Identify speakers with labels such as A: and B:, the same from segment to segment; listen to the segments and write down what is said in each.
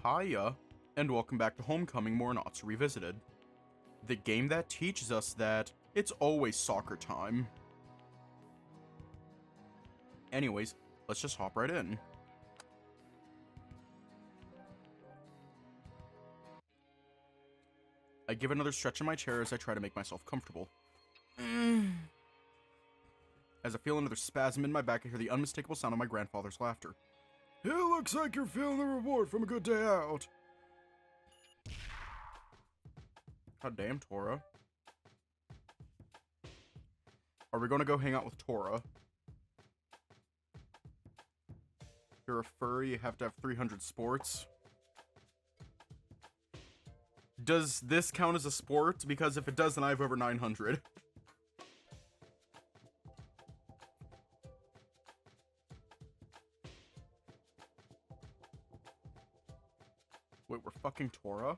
A: Hiya, and welcome back to Homecoming Morenatsu Revisited. The game that teaches us that it's always soccer time. Anyways, let's just hop right in. I give another stretch in my chair as I try to make myself comfortable. As I feel another spasm in my back, I hear the unmistakable sound of my grandfather's laughter. It looks like you're feeling the reward from a good day out. God damn, Tora. Are we gonna go hang out with Tora? You're a furry, you have to have 300 sports. Does this count as a sport? Because if it does, then I have over 900. Wait, we're fucking Tora?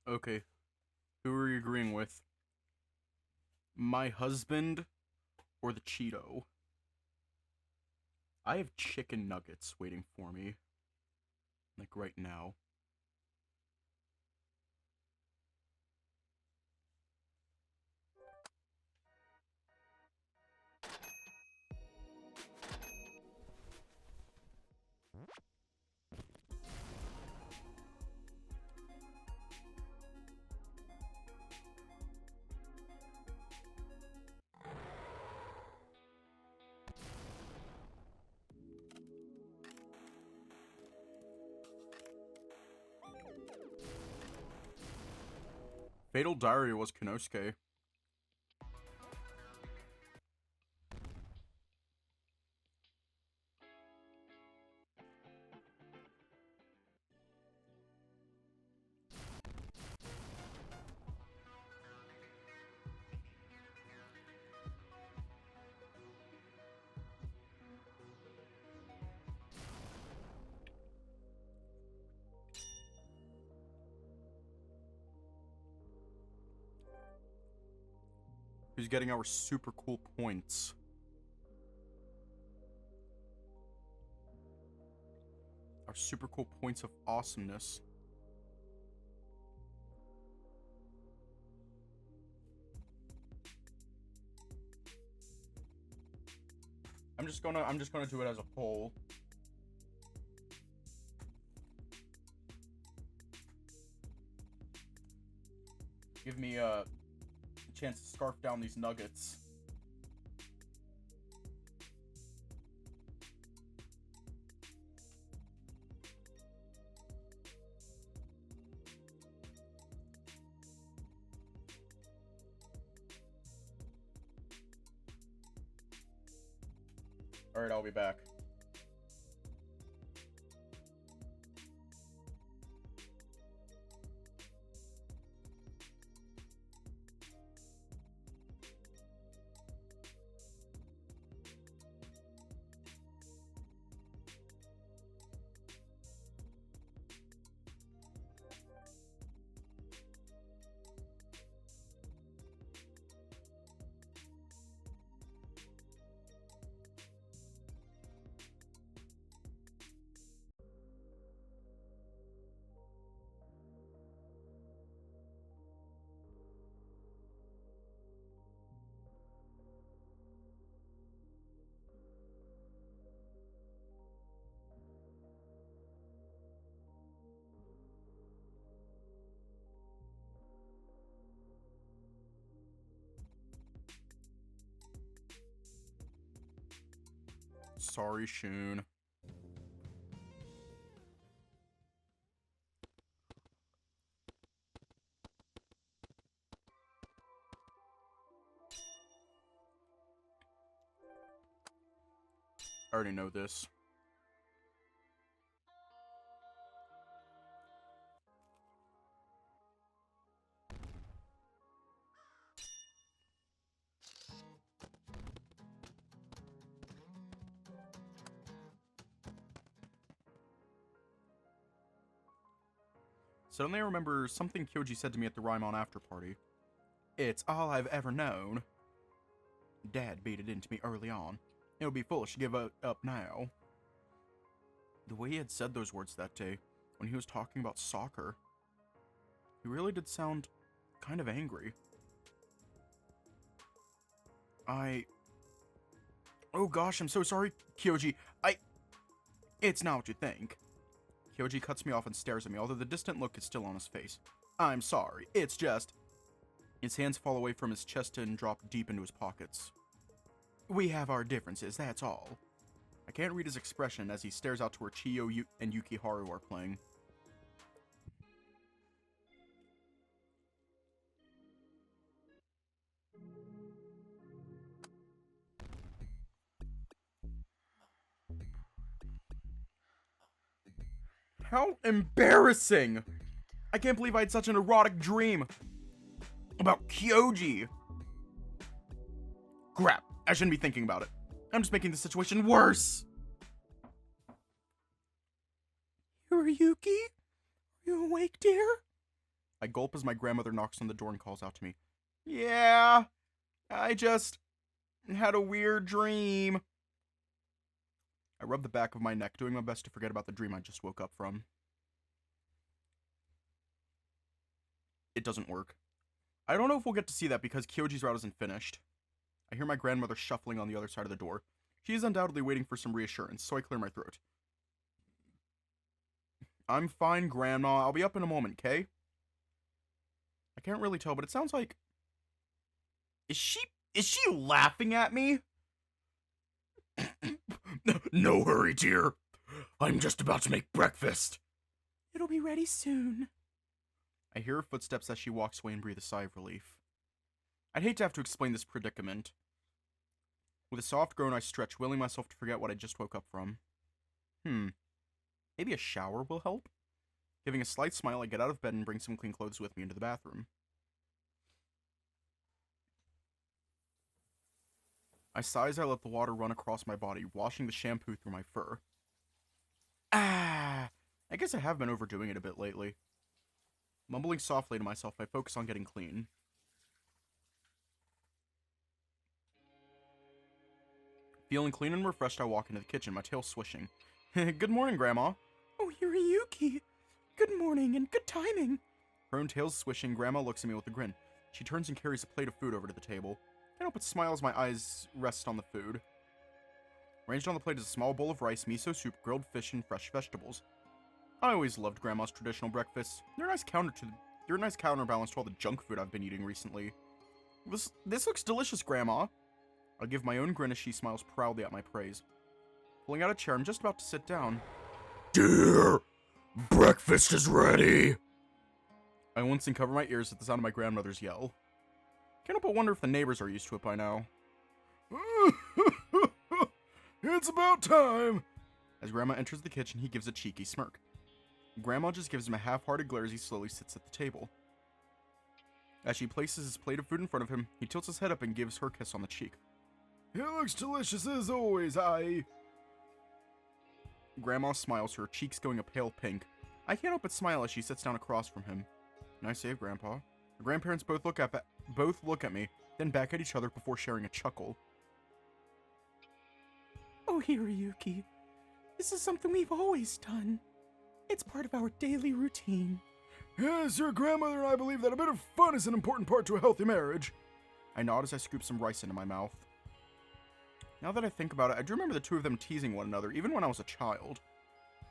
A: Okay, who are you agreeing with? My husband or the Cheeto? I have chicken nuggets waiting for me. Like right now. Fatal Diary was Konosuke. Who's getting our super cool points? Our super cool points of awesomeness. I'm just gonna do it as a poll. Give me a chance to scarf down these nuggets. Alright, I'll be back. Sorry, Shun. I already know this. Suddenly I remember something Kyouji said to me at the Raimon after party. It's all I've ever known. Dad beat it into me early on. It would be foolish to give up now. The way he had said those words that day, when he was talking about soccer, he really did sound kind of angry. Oh gosh, I'm so sorry, Kyouji. It's not what you think. Kyouji cuts me off and stares at me, although the distant look is still on his face. I'm sorry, it's just... His hands fall away from his chest and drop deep into his pockets. We have our differences, that's all. I can't read his expression as he stares out to where Chiyo and Yukiharu are playing. How embarrassing! I can't believe I had such an erotic dream about Kyouji. Crap, I shouldn't be thinking about it. I'm just making the situation worse. Yuki? Are you awake, dear? I gulp as my grandmother knocks on the door and calls out to me. Yeah, I just had a weird dream. I rub the back of my neck, doing my best to forget about the dream I just woke up from. It doesn't work. I don't know if we'll get to see that because Kyoji's route isn't finished. I hear my grandmother shuffling on the other side of the door. She is undoubtedly waiting for some reassurance, so I clear my throat. I'm fine, Grandma. I'll be up in a moment, Kay? I can't really tell, but it sounds like... Is she laughing at me? No hurry, dear. I'm just about to make breakfast. It'll be ready soon. I hear her footsteps as she walks away and breathe a sigh of relief. I'd hate to have to explain this predicament. With a soft groan, I stretch, willing myself to forget what I just woke up from. Maybe a shower will help? Giving a slight smile, I get out of bed and bring some clean clothes with me into the bathroom. I sigh as I let the water run across my body, washing the shampoo through my fur. I guess I have been overdoing it a bit lately. Mumbling softly to myself, I focus on getting clean. Feeling clean and refreshed, I walk into the kitchen, my tail swishing. Good morning, Grandma. Oh, Yuki. Good morning and good timing. Her own tail's swishing, Grandma looks at me with a grin. She turns and carries a plate of food over to the table. I can't help but smile as my eyes rest on the food. Ranged on the plate is a small bowl of rice, miso soup, grilled fish, and fresh vegetables. I always loved Grandma's traditional breakfasts. They're a nice counterbalance to all the junk food I've been eating recently. This looks delicious, Grandma. I give my own grin as she smiles proudly at my praise. Pulling out a chair, I'm just about to sit down. Dear, breakfast is ready. I once and cover my ears at the sound of my grandmother's yell. Can't help but wonder if the neighbors are used to it by now. It's about time. As Grandma enters the kitchen, he gives a cheeky smirk. Grandma just gives him a half-hearted glare as he slowly sits at the table. As she places his plate of food in front of him, he tilts his head up and gives her a kiss on the cheek. It looks delicious as always, Grandma smiles, her cheeks going a pale pink. I can't help but smile as she sits down across from him. Nice save, Grandpa. The grandparents both look at me, then back at each other before sharing a chuckle. Oh, Hiroyuki. This is something we've always done. It's part of our daily routine. Yes, your grandmother and I believe that a bit of fun is an important part to a healthy marriage. I nod as I scoop some rice into my mouth. Now that I think about it, I do remember the two of them teasing one another, even when I was a child.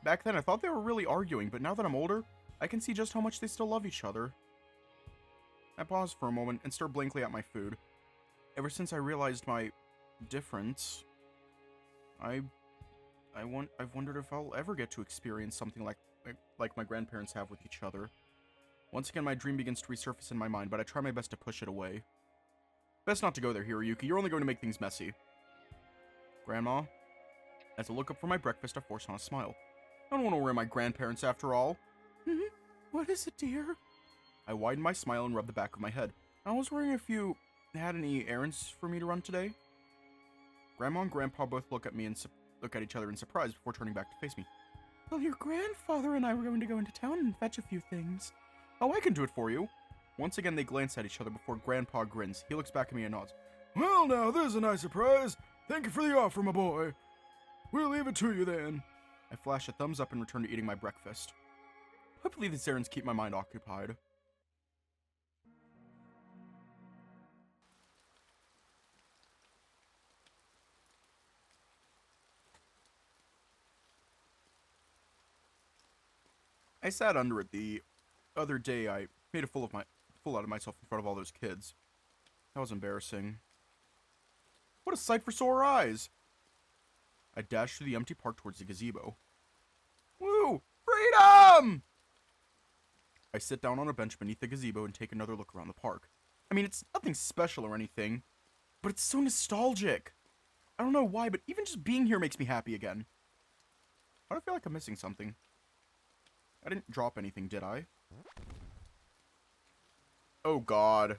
A: Back then, I thought they were really arguing, but now that I'm older, I can see just how much they still love each other. I pause for a moment and stare blankly at my food. Ever since I realized my difference, I've wondered if I'll ever get to experience something like my grandparents have with each other. Once again, my dream begins to resurface in my mind, but I try my best to push it away. Best not to go there, Hiroyuki. You're only going to make things messy. Grandma? As I look up for my breakfast, I force on a smile. I don't want to worry my grandparents after all. What is it, dear? I widen my smile and rub the back of my head. I was wondering if you had any errands for me to run today? Grandma and Grandpa both look at each other in surprise before turning back to face me. Well, your grandfather and I were going to go into town and fetch a few things. Oh, I can do it for you. Once again, they glance at each other before Grandpa grins. He looks back at me and nods. Well, now, there's a nice surprise. Thank you for the offer, my boy. We'll leave it to you then. I flash a thumbs up and return to eating my breakfast. Hopefully these errands keep my mind occupied. I sat under it the other day. I made a fool out of myself in front of all those kids. That was embarrassing. What a sight for sore eyes! I dashed through the empty park towards the gazebo. Woo! Freedom! I sit down on a bench beneath the gazebo and take another look around the park. I mean, it's nothing special or anything, but it's so nostalgic. I don't know why, but even just being here makes me happy again. Why do I feel like I'm missing something? I didn't drop anything, did I? Oh, God.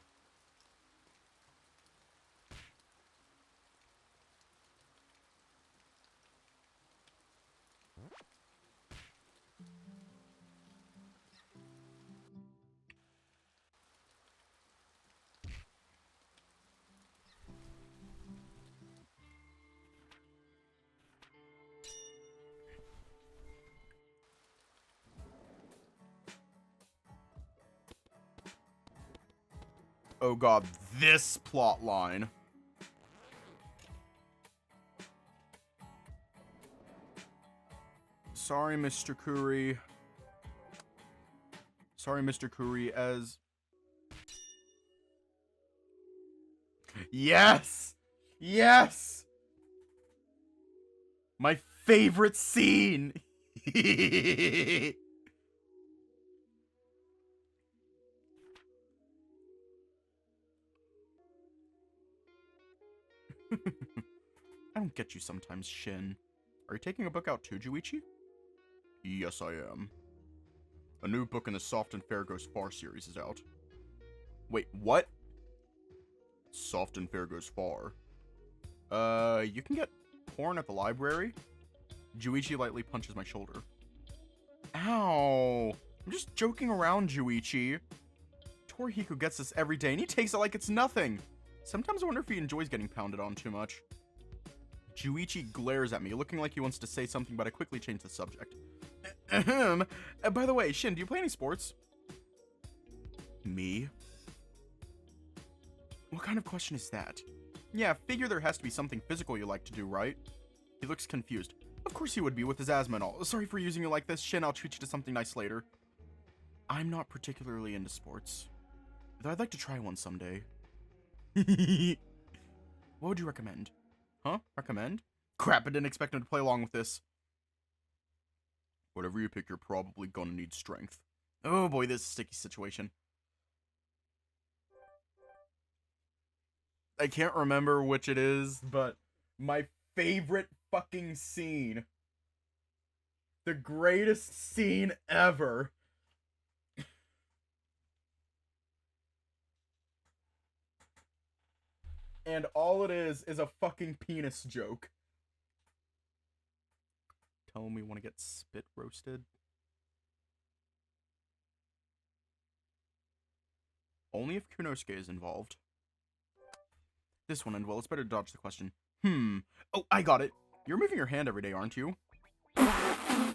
A: Oh God, this plot line. Sorry, Mr. Curry. Sorry, Mr. Curry, as... Yes! Yes! My favorite scene! I don't get you sometimes, Shun. Are you taking a book out too, Kyouji? Yes, I am. A new book in the Soft and Fair Goes Far series is out. Wait, what? Soft and Fair Goes Far. You can get porn at the library? Kyouji lightly punches my shoulder. Ow! I'm just joking around, Kyouji. Torihiko gets this every day, and he takes it like it's nothing. Sometimes I wonder if he enjoys getting pounded on too much. Kyouji glares at me, looking like he wants to say something, but I quickly change the subject. Ahem. By the way, Shun, do you play any sports? Me? What kind of question is that? Yeah, figure there has to be something physical you like to do, right? He looks confused. Of course he would be with his asthma and all. Sorry for using you like this, Shun, I'll treat you to something nice later. I'm not particularly into sports, though I'd like to try one someday. What would you recommend? Huh? Recommend? Crap, I didn't expect him to play along with this. Whatever you pick, you're probably gonna need strength. Oh boy, this is a sticky situation. I can't remember which it is, but my favorite fucking scene. The greatest scene ever. And all it is a fucking penis joke. Tell him we want to get spit roasted. Only if Kunosuke is involved. This one, and well, it's better to dodge the question. Oh, I got it. You're moving your hand every day, aren't you? I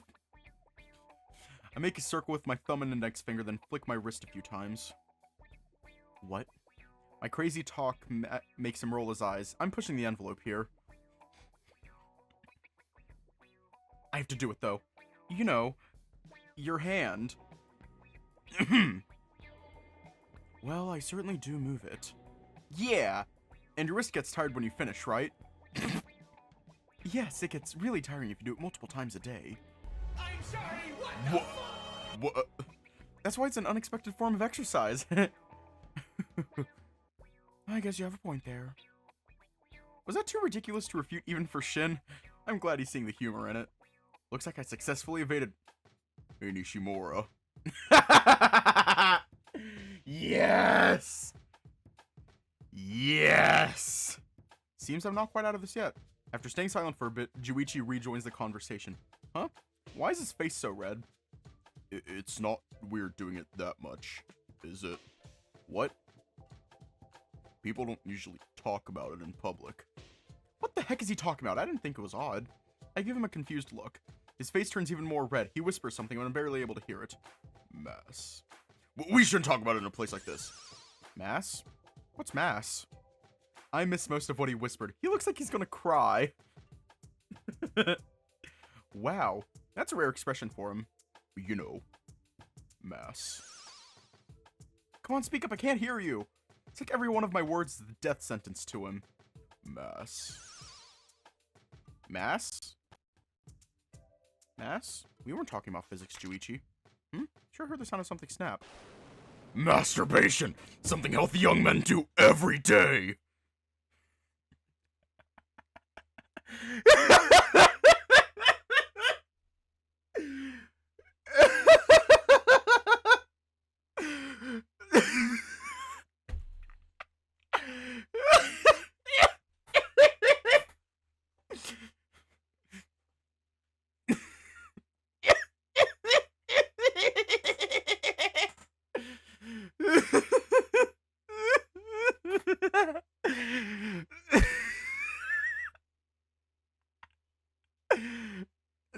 A: make a circle with my thumb and index finger, then flick my wrist a few times. What? My crazy talk makes him roll his eyes. I'm pushing the envelope here. I have to do it, though. You know, your hand. Well, I certainly do move it. Yeah, and your wrist gets tired when you finish, right? Yes, it gets really tiring if you do it multiple times a day.
B: I'm sorry, what?
A: What? That's why it's an unexpected form of exercise. I guess you have a point there. Was that too ridiculous to refute even for Shun? I'm glad he's seeing the humor in it. Looks like I successfully evaded... Hey, Nishimura. Yes! Yes! Seems I'm not quite out of this yet. After staying silent for a bit, Kyouji rejoins the conversation. Huh? Why is his face so red? It's not weird doing it that much, is it? What? People don't usually talk about it in public. What the heck is he talking about? I didn't think it was odd. I give him a confused look. His face turns even more red. He whispers something, and I'm barely able to hear it. Mass. We shouldn't talk about it in a place like this. Mass? What's mass? I missed most of what he whispered. He looks like he's gonna cry. Wow, that's a rare expression for him. You know, mass. Come on, speak up, I can't hear you. It's like every one of my words is the death sentence to him. Mass. Mass? Mass? We weren't talking about physics, Kyouji. Sure heard the sound of something snap. Masturbation! Something healthy young men do every day!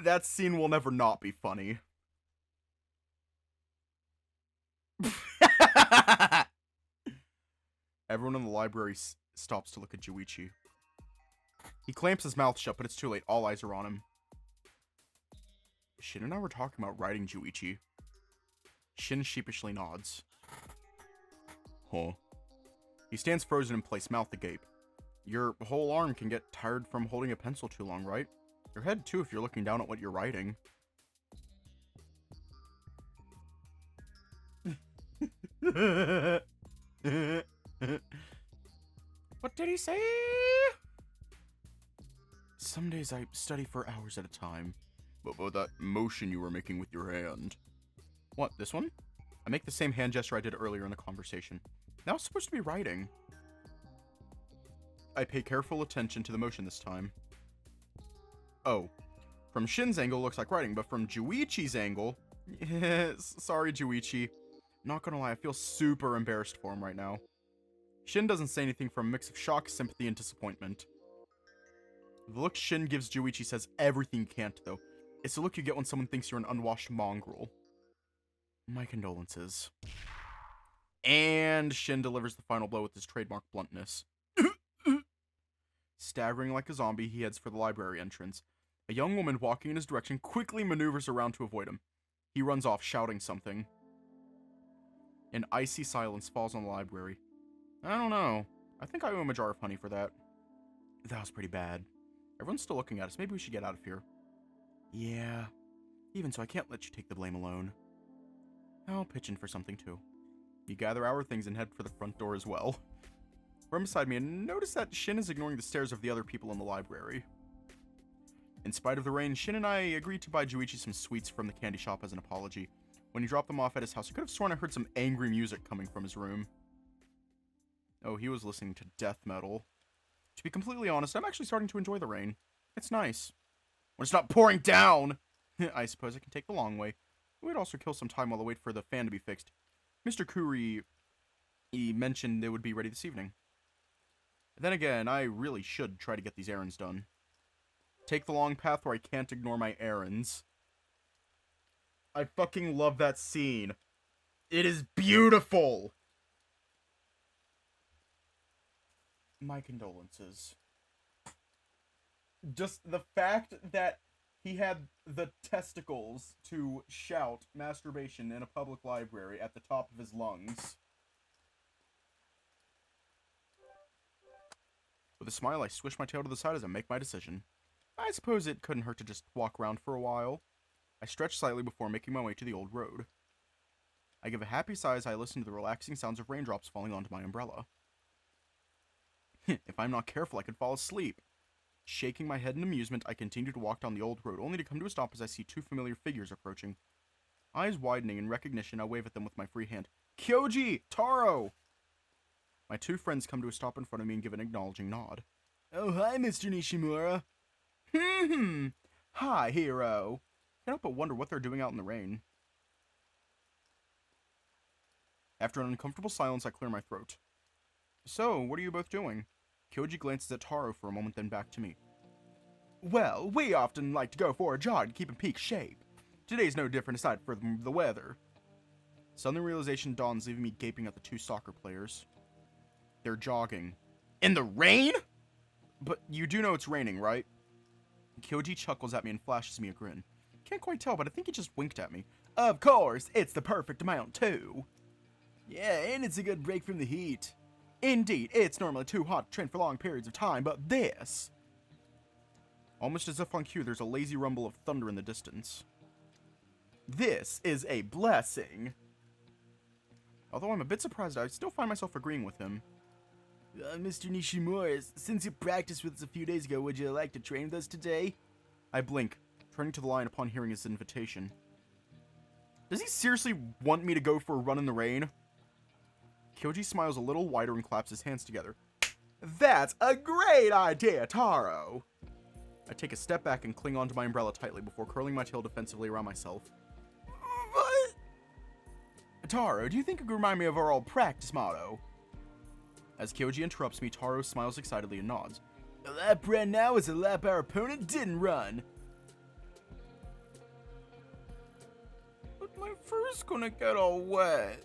A: That scene will never not be funny. Everyone in the library stops to look at Kyouji. He clamps his mouth shut, but it's too late. All eyes are on him. Shin and I were talking about riding Kyouji. Shin sheepishly nods. Huh. He stands frozen in place, mouth agape. Your whole arm can get tired from holding a pencil too long, right? Your head, too, if you're looking down at what you're writing. What did he say? Some days I study for hours at a time. But that motion you were making with your hand. What, this one? I make the same hand gesture I did earlier in the conversation. Now it's supposed to be writing. I pay careful attention to the motion this time. Oh. From Shin's angle, looks like writing, but from Kyouji's angle... Sorry, Kyouji. Not gonna lie, I feel super embarrassed for him right now. Shin doesn't say anything from a mix of shock, sympathy, and disappointment. The look Shin gives Kyouji says everything you can't, though. It's the look you get when someone thinks you're an unwashed mongrel. My condolences. And Shin delivers the final blow with his trademark bluntness. Staggering like a zombie, he heads for the library entrance. A young woman walking in his direction quickly maneuvers around to avoid him. He runs off, shouting something. An icy silence falls on the library. I don't know. I think I owe him a jar of honey for that. That was pretty bad. Everyone's still looking at us. Maybe we should get out of here. Yeah. Even so, I can't let you take the blame alone. I'll pitch in for something, too. You gather our things and head for the front door as well. Run beside me and notice that Shin is ignoring the stares of the other people in the library. In spite of the rain, Shin and I agreed to buy Kyouji some sweets from the candy shop as an apology. When he dropped them off at his house, I could have sworn I heard some angry music coming from his room. Oh, he was listening to death metal. To be completely honest, I'm actually starting to enjoy the rain. It's nice. When it's not pouring down! I suppose I can take the long way. We'd also kill some time while I wait for the fan to be fixed. Mr. Furry, he mentioned it would be ready this evening. Then again, I really should try to get these errands done. Take the long path where I can't ignore my errands. I fucking love that scene. It is beautiful! My condolences. Just the fact that he had the testicles to shout masturbation in a public library at the top of his lungs. With a smile, I swish my tail to the side as I make my decision. I suppose it couldn't hurt to just walk around for a while. I stretch slightly before making my way to the old road. I give a happy sigh as I listen to the relaxing sounds of raindrops falling onto my umbrella. If I'm not careful, I could fall asleep. Shaking my head in amusement, I continue to walk down the old road, only to come to a stop as I see two familiar figures approaching. Eyes widening in recognition, I wave at them with my free hand. Kyouji! Taro! My two friends come to a stop in front of me and give an acknowledging nod. Oh, hi, Mr. Nishimura. Hi, hero. can't help but wonder what they're doing out in the rain. After an uncomfortable silence, I clear my throat. So, what are you both doing? Kyouji glances at Taro for a moment, then back to me. Well, we often like to go for a jog to keep in peak shape. Today's no different aside from the weather. Suddenly realization dawns, leaving me gaping at the two soccer players. They're jogging. In the rain? But you do know it's raining, right? Kyouji chuckles at me and flashes me a grin. Can't quite tell, but I think he just winked at me. Of course, it's the perfect amount, too. Yeah, and it's a good break from the heat. Indeed, it's normally too hot to train for long periods of time, but this... Almost as if on cue, there's a lazy rumble of thunder in the distance. This is a blessing. Although I'm a bit surprised, I still find myself agreeing with him. Mr. Nishimura, since you practiced with us a few days ago, would you like to train with us today? I blink, turning to the line upon hearing his invitation. Does he seriously want me to go for a run in the rain? Kyouji smiles a little wider and claps his hands together. That's a great idea, Taro! I take a step back and cling onto my umbrella tightly before curling my tail defensively around myself. What? Taro, do you think it could remind me of our old practice motto? As Kyouji interrupts me, Taro smiles excitedly and nods. A lap ran now is a lap our opponent didn't run. But my fur's gonna get all wet.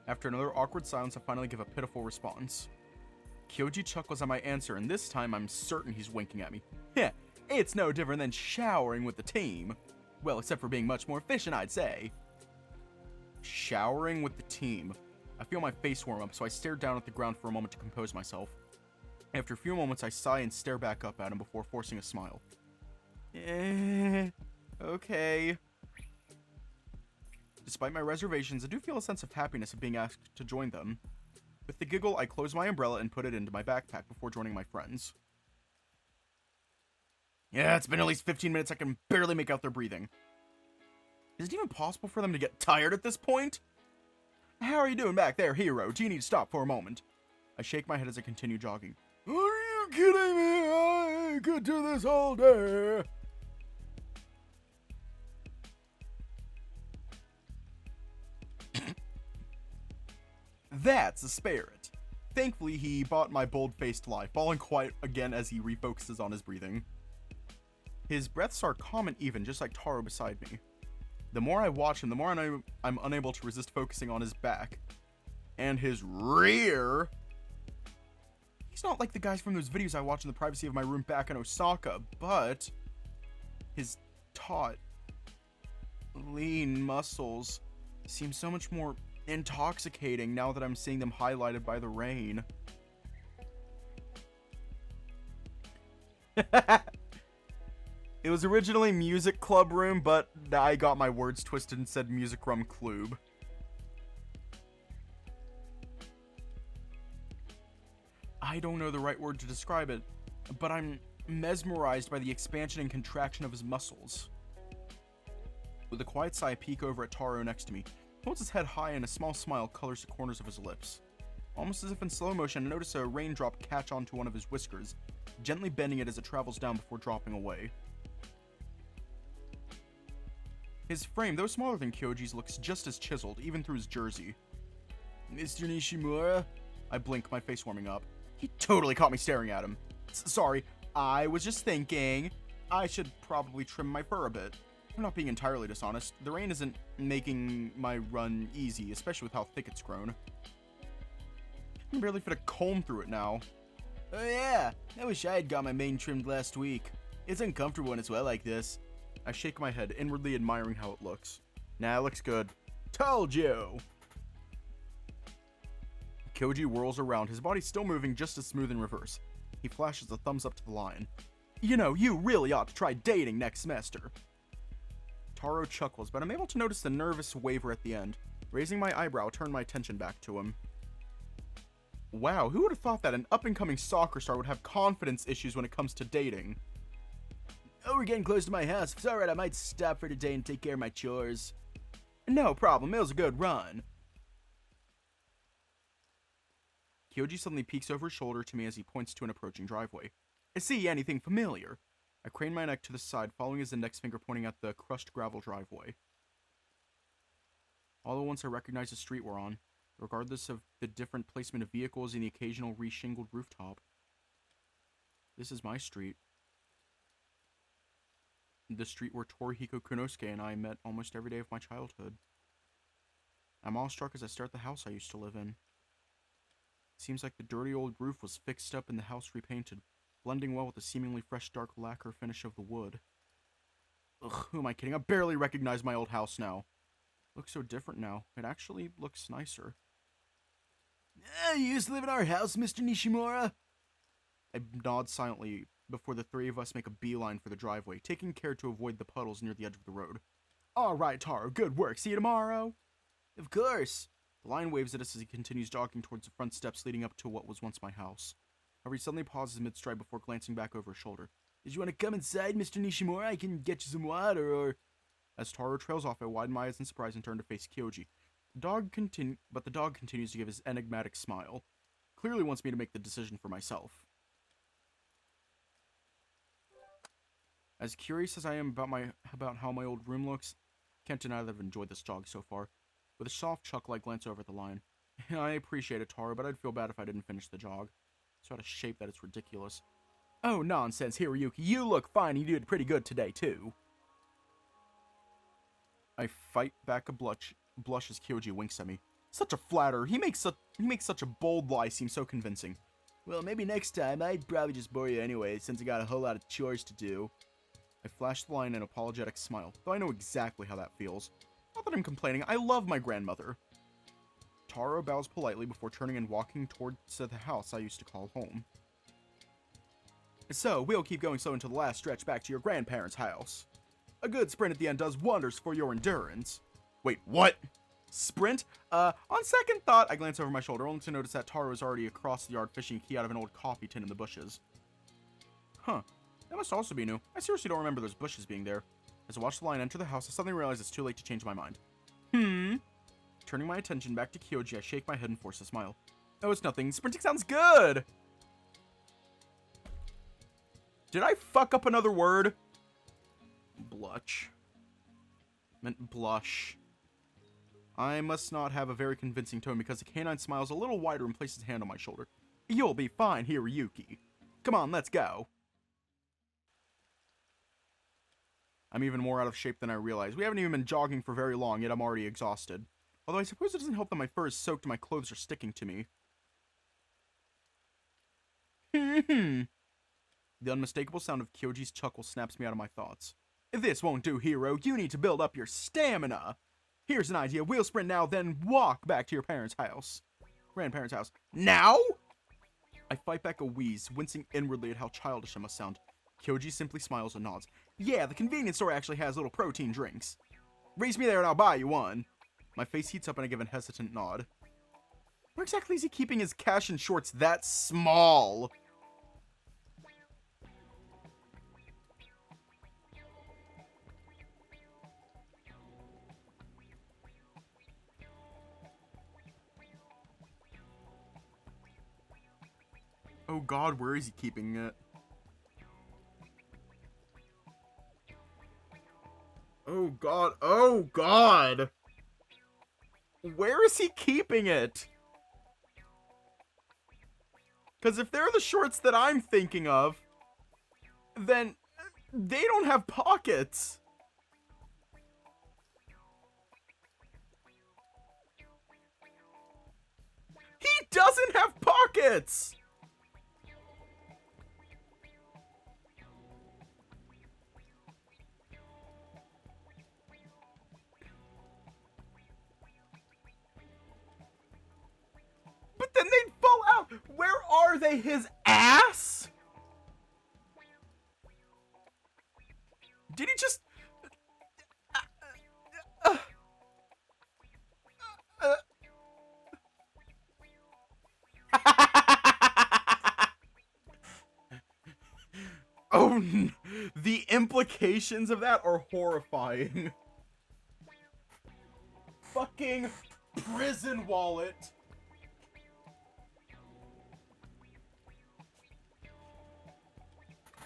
A: After another awkward silence, I finally give a pitiful response. Kyouji chuckles at my answer, and this time I'm certain he's winking at me. Heh, it's no different than showering with the team. Well, except for being much more efficient, I'd say. Showering with the team. I feel my face warm up, so I stare down at the ground for a moment to compose myself. After a few moments, I sigh and stare back up at him before forcing a smile. Okay. Despite my reservations, I do feel a sense of happiness of being asked to join them. With the giggle, I close my umbrella and put it into my backpack before joining my friends. Yeah, it's been at least 15 minutes. I can barely make out their breathing. Is it even possible for them to get tired at this point? How are you doing back there, hero? Do you need to stop for a moment? I shake my head as I continue jogging. Are you kidding me? I could do this all day. That's the spirit. Thankfully, he bought my bold-faced lie, falling quiet again as he refocuses on his breathing. His breaths are calm and even, just like Taro beside me. The more I watch him, the more I'm unable to resist focusing on his back. And his rear. He's not like the guys from those videos I watch in the privacy of my room back in Osaka, but his taut, lean muscles seem so much more intoxicating now that I'm seeing them highlighted by the rain. It was originally Music Club Room, but I got my words twisted and said Music Room Club. I don't know the right word to describe it, but I'm mesmerized by the expansion and contraction of his muscles. With a quiet sigh, I peek over at Taro next to me. He holds his head high and a small smile colors the corners of his lips. Almost as if in slow motion, I notice a raindrop catch onto one of his whiskers, gently bending it as it travels down before dropping away. His frame, though smaller than Kyouji's, looks just as chiseled, even through his jersey. Mr. Nishimura? I blink, my face warming up. He totally caught me staring at him. Sorry, I was just thinking I should probably trim my fur a bit. I'm not being entirely dishonest. The rain isn't making my run easy, especially with how thick it's grown. I can barely fit a comb through it now. Oh yeah, I wish I had got my mane trimmed last week. It's uncomfortable when it's wet like this. I shake my head, inwardly admiring how it looks. Nah, it looks good. Told you! Kyouji whirls around, his body still moving just as smooth in reverse. He flashes a thumbs up to the line. You know, you really ought to try dating next semester. Taro chuckles, but I'm able to notice the nervous waver at the end. Raising my eyebrow, I turn my attention back to him. Wow, who would have thought that an up-and-coming soccer star would have confidence issues when it comes to dating? Oh, we're getting close to my house. If it's alright, I might stop for today and take care of my chores. No problem, it was a good run. Kyouji suddenly peeks over his shoulder to me as he points to an approaching driveway. See anything familiar? I craned my neck to the side, following his index finger pointing at the crushed gravel driveway. All at once I recognized the street we're on, regardless of the different placement of vehicles and the occasional reshingled rooftop. This is my street. The street where Torihiko Kunosuke and I met almost every day of my childhood. I'm awestruck as I stare at the house I used to live in. It seems like the dirty old roof was fixed up and the house repainted, blending well with the seemingly fresh dark lacquer finish of the wood. Ugh, who am I kidding? I barely recognize my old house now. It looks so different now. It actually looks nicer. You used to live in our house, Mr. Nishimura? I nod silently before the three of us make a beeline for the driveway, taking care to avoid the puddles near the edge of the road. Alright, Taro, good work. See you tomorrow. Of course. The lion waves at us as he continues jogging towards the front steps leading up to what was once my house. However, he suddenly pauses mid-stride before glancing back over his shoulder. Did you want to come inside, Mr. Nishimura? I can get you some water, or... As Taro trails off, I widen my eyes in surprise and turn to face Kyouji. The dog continues to give his enigmatic smile. Clearly wants me to make the decision for myself. As curious as I am about how my old room looks, can't deny that I've enjoyed this jog so far. With a soft chuckle, I glance over at the lion. I appreciate it, Taro, but I'd feel bad if I didn't finish the jog. It's out of shape that it's ridiculous. Oh, nonsense, Hiroyuki. You look fine and you did pretty good today, too. I fight back a blush as Kyouji winks at me. Such a flatterer. He makes such a bold lie seem so convincing. Well, maybe next time. I'd probably just bore you anyway, since I got a whole lot of chores to do. I flash the lion an apologetic smile, though I know exactly how that feels. Not that I'm complaining. I love my grandmother. Taro bows politely before turning and walking towards the house I used to call home. So, we'll keep going slow until the last stretch back to your grandparents' house. A good sprint at the end does wonders for your endurance. Wait, what? Sprint? On second thought, I glance over my shoulder, only to notice that Taro is already across the yard fishing a key out of an old coffee tin in the bushes. Huh. That must also be new. I seriously don't remember those bushes being there. As I watch the lion enter the house, I suddenly realize it's too late to change my mind. Turning my attention back to Kyouji, I shake my head and force a smile. Oh, it's nothing. Sprinting sounds good! Did I fuck up another word? Blush. Meant blush. I must not have a very convincing tone because the canine smiles a little wider and places a hand on my shoulder. You'll be fine, Hiroyuki. Come on, let's go. I'm even more out of shape than I realized. We haven't even been jogging for very long, yet I'm already exhausted. Although I suppose it doesn't help that my fur is soaked and my clothes are sticking to me. The unmistakable sound of Kyoji's chuckle snaps me out of my thoughts. This won't do, hero. You need to build up your stamina. Here's an idea. We'll sprint now, then walk back to your parents' house. Grandparents' house. Now? I fight back a wheeze, wincing inwardly at how childish I must sound. Kyouji simply smiles and nods. Yeah, the convenience store actually has little protein drinks. Race me there and I'll buy you one. My face heats up and I give a hesitant nod. Where exactly is he keeping his cash and shorts that small? Oh god, where is he keeping it? Oh god, oh god! Where is he keeping it? Because if they're the shorts that I'm thinking of, then they don't have pockets. He doesn't have pockets! But then they'd fall out. Where are they? His ass? Did he just... Oh, the implications of that are horrifying. Fucking prison wallet.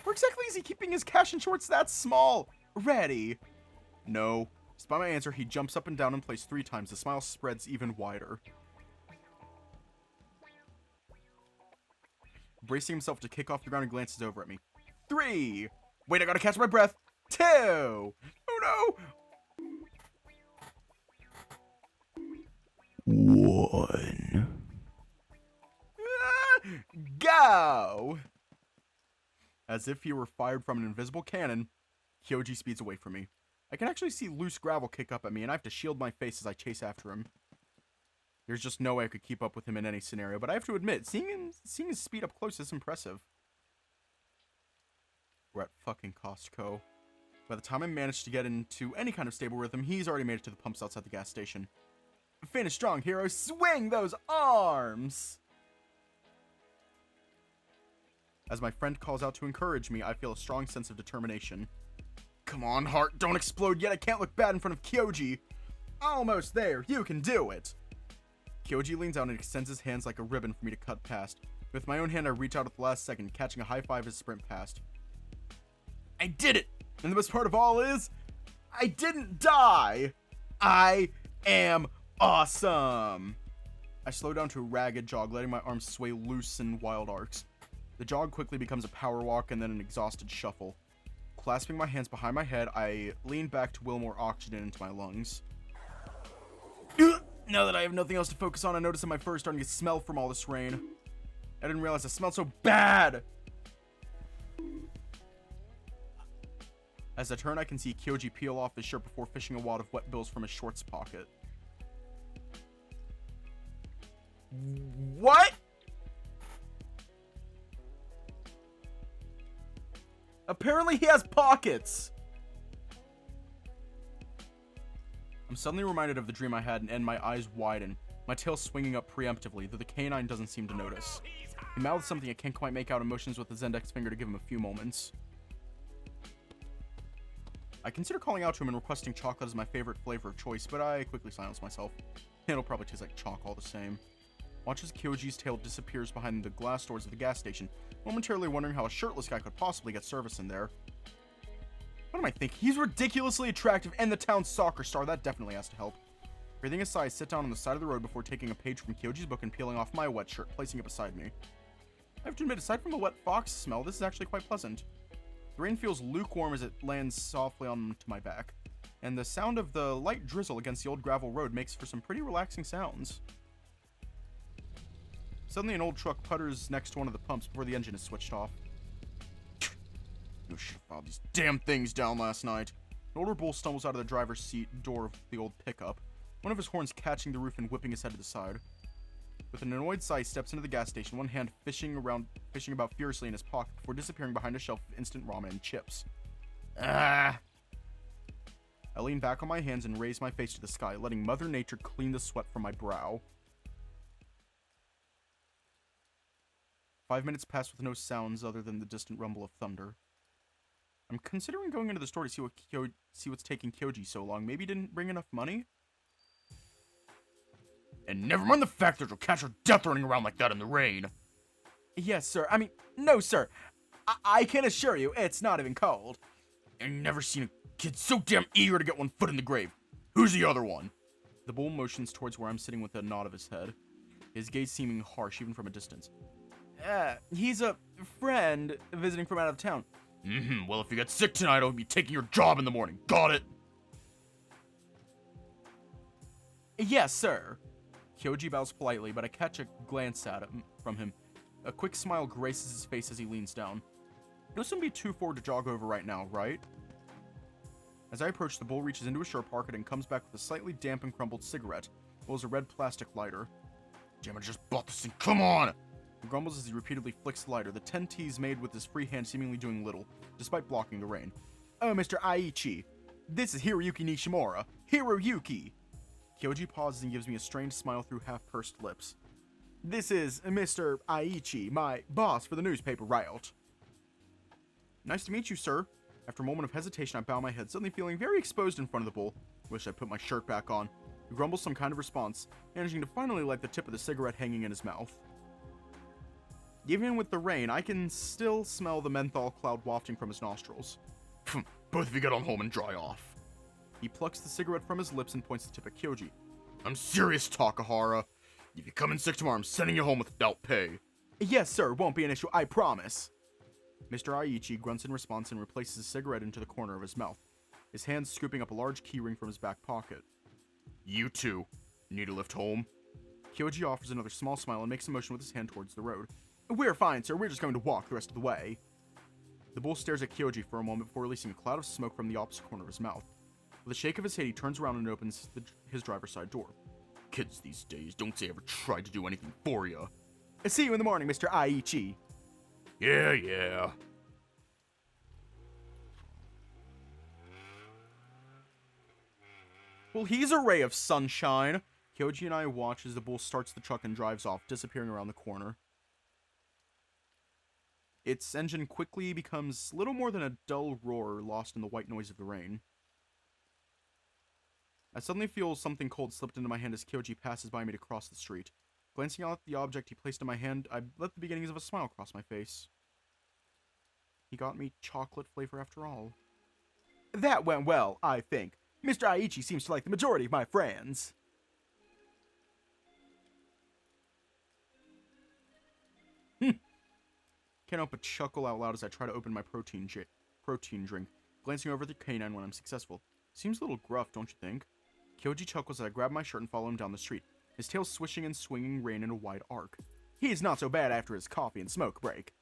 A: Where exactly is he keeping his cash and shorts that small? Ready? No. Despite my answer, he jumps up and down in place 3 times. The smile spreads even wider. Bracing himself to kick off the ground and glances over at me. 3. Wait, I gotta catch my breath. 2. Oh no. 1. Go! As if he were fired from an invisible cannon, Kyouji speeds away from me. I can actually see loose gravel kick up at me, and I have to shield my face as I chase after him. There's just no way I could keep up with him in any scenario, but I have to admit, seeing his speed up close is impressive. We're at fucking Costco. By the time I manage to get into any kind of stable rhythm, he's already made it to the pumps outside the gas station. Finish strong, hero. Swing those arms! As my friend calls out to encourage me, I feel a strong sense of determination. Come on, heart, don't explode yet. I can't look bad in front of Kyouji. Almost there. You can do it. Kyouji leans out and extends his hands like a ribbon for me to cut past. With my own hand, I reach out at the last second, catching a high five as I sprint past. I did it! And the best part of all is, I didn't die! I am awesome! I slow down to a ragged jog, letting my arms sway loose in wild arcs. The jog quickly becomes a power walk and then an exhausted shuffle. Clasping my hands behind my head, I lean back to will more oxygen into my lungs. Now that I have nothing else to focus on, I notice that my fur is starting to smell from all this rain. I didn't realize it smelled so bad! As I turn, I can see Kyouji peel off his shirt before fishing a wad of wet bills from his shorts pocket. What? Apparently he has pockets! I'm suddenly reminded of the dream I had and my eyes widen, my tail swinging up preemptively, though the canine doesn't seem to notice. He mouths something I can't quite make out and motions with his index finger to give him a few moments. I consider calling out to him and requesting chocolate as my favorite flavor of choice, but I quickly silence myself. It'll probably taste like chalk all the same. Watch as Kyouji's tail disappears behind the glass doors of the gas station, momentarily wondering how a shirtless guy could possibly get service in there. What am I thinking? He's ridiculously attractive and the town's soccer star. That definitely has to help. Breathing a sigh, I sit down on the side of the road before taking a page from Kyouji's book and peeling off my wet shirt, placing it beside me. I have to admit, aside from the wet fox smell, this is actually quite pleasant. The rain feels lukewarm as it lands softly onto my back, and the sound of the light drizzle against the old gravel road makes for some pretty relaxing sounds. Suddenly, an old truck putters next to one of the pumps before the engine is switched off. I should have filed these damn things down last night. An older bull stumbles out of the driver's seat door of the old pickup, one of his horns catching the roof and whipping his head to the side. With an annoyed sigh, he steps into the gas station, one hand fishing about furiously in his pocket before disappearing behind a shelf of instant ramen and chips. Ah! I lean back on my hands and raise my face to the sky, letting Mother Nature clean the sweat from my brow. 5 minutes pass with no sounds other than the distant rumble of thunder. I'm considering going into the store to see what's taking Kyouji so long. Maybe he didn't bring enough money? And never mind the fact that you'll catch her death running around like that in the rain. Yes, sir. I mean, no, sir. I can assure you, it's not even cold. I've never seen a kid so damn eager to get one foot in the grave. Who's the other one? The bull motions towards where I'm sitting with a nod of his head, his gaze seeming harsh even from a distance. He's a friend visiting from out of town. Well, if you get sick tonight, I'll be taking your job in the morning. Got it? Yes, sir. Kyouji bows politely, but I catch a glance at him from him. A quick smile graces his face as he leans down. It wouldn't be too forward to jog over right now, right? As I approach, the bull reaches into his shirt pocket and comes back with a slightly damp and crumbled cigarette, as well as a red plastic lighter. Damn, I just bought this thing, come on! He grumbles as he repeatedly flicks the lighter, the 10 T's made with his free hand seemingly doing little, despite blocking the rain. Oh, Mr. Aichi. This is Hiroyuki Nishimura. Hiroyuki! Kyouji pauses and gives me a strained smile through half-pursed lips. This is Mr. Aichi, my boss for the newspaper route. Nice to meet you, sir. After a moment of hesitation, I bow my head, suddenly feeling very exposed in front of the bull. Wish I'd put my shirt back on. He grumbles some kind of response, managing to finally light the tip of the cigarette hanging in his mouth. Even with the rain, I can still smell the menthol cloud wafting from his nostrils.
C: Both of you get on home and dry off.
A: He plucks the cigarette from his lips and points the tip at Kyouji.
C: I'm serious, Takahara. If you come in sick tomorrow, I'm sending you home without pay.
A: Yes, sir, won't be an issue, I promise. Mr. Aichi grunts in response and replaces his cigarette into the corner of his mouth, his hands scooping up a large keyring from his back pocket.
C: You two, need a lift home?
A: Kyouji offers another small smile and makes a motion with his hand towards the road. We're fine, sir, we're just going to walk the rest of the way. The bull stares at Kyouji for a moment before releasing a cloud of smoke from the opposite corner of his mouth. With a shake of his head, he turns around and opens his driver's side door.
C: Kids these days don't say ever tried to do anything for you.
A: See you in the morning, Mr. Aichi.
C: Yeah.
A: Well, he's a ray of sunshine. Kyouji and I watch as the bull starts the truck and drives off, disappearing around the corner. Its engine quickly becomes little more than a dull roar lost in the white noise of the rain. I suddenly feel something cold slipped into my hand as Kyouji passes by me to cross the street. Glancing out at the object he placed in my hand, I let the beginnings of a smile cross my face. He got me chocolate flavor after all. That went well, I think. Mr. Aichi seems to like the majority of my friends. Can't help but chuckle out loud as I try to open my protein drink, glancing over at the canine when I'm successful. Seems a little gruff, don't you think? Kyouji chuckles as I grab my shirt and follow him down the street, his tail swishing and swinging rein in a wide arc. He's not so bad after his coffee and smoke break.